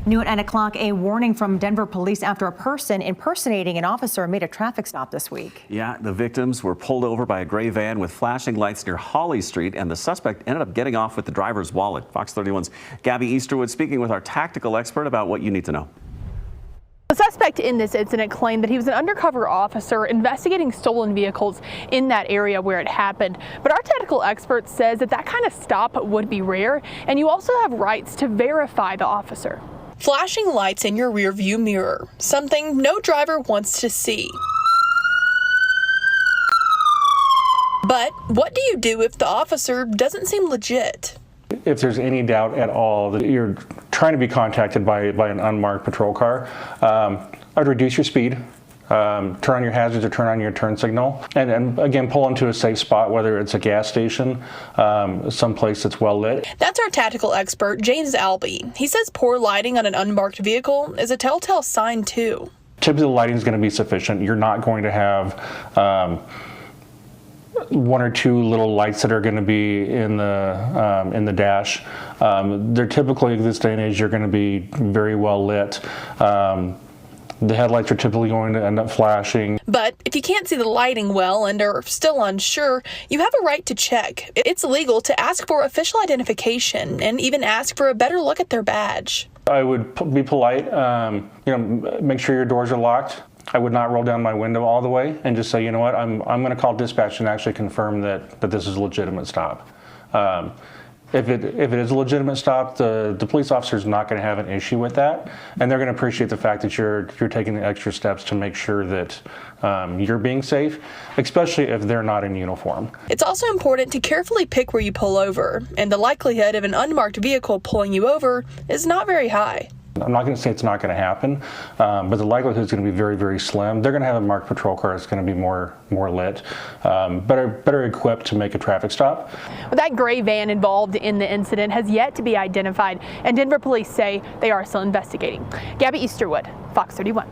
New at 9 o'clock, a warning from Denver police after a person impersonating an officer made a traffic stop this week. Yeah, the victims were pulled over by a gray van with flashing lights near Holly Street, and the suspect ended up getting off with the driver's wallet. Fox 31's Gabby Easterwood speaking with our tactical expert about what you need to know. The suspect in this incident claimed that he was an undercover officer investigating stolen vehicles in that area where it happened. But our tactical expert says that kind of stop would be rare, and you also have rights to verify the officer. Flashing lights in your rearview mirror, something no driver wants to see. But what do you do if the officer doesn't seem legit? If there's any doubt at all that you're trying to be contacted by an unmarked patrol car, I'd reduce your speed, turn on your hazards or turn on your turn signal, and again, pull into a safe spot, whether it's a gas station, someplace that's well lit. That's our tactical expert, James Allbee. He says poor lighting on an unmarked vehicle is a telltale sign too. Typically, the lighting is going to be sufficient. You're not going to have one or two little lights that are going to be in the dash. They're typically, this day and age, you're going to be very well lit. The headlights are typically going to end up flashing. But if you can't see the lighting well and are still unsure, you have a right to check. It's legal to ask for official identification and even ask for a better look at their badge. I would be polite, make sure your doors are locked. I would not roll down my window all the way and just say, you know what, I'm going to call dispatch and actually confirm that this is a legitimate stop. If it is a legitimate stop, the police officer is not going to have an issue with that, and they're going to appreciate the fact that you're taking the extra steps to make sure that you're being safe, especially if they're not in uniform. It's also important to carefully pick where you pull over, and the likelihood of an unmarked vehicle pulling you over is not very high. I'm not going to say it's not going to happen, but the likelihood is going to be very, very slim. They're going to have a marked patrol car that's going to be more lit, better equipped to make a traffic stop. Well, that gray van involved in the incident has yet to be identified, and Denver police say they are still investigating. Gabby Easterwood, Fox 31.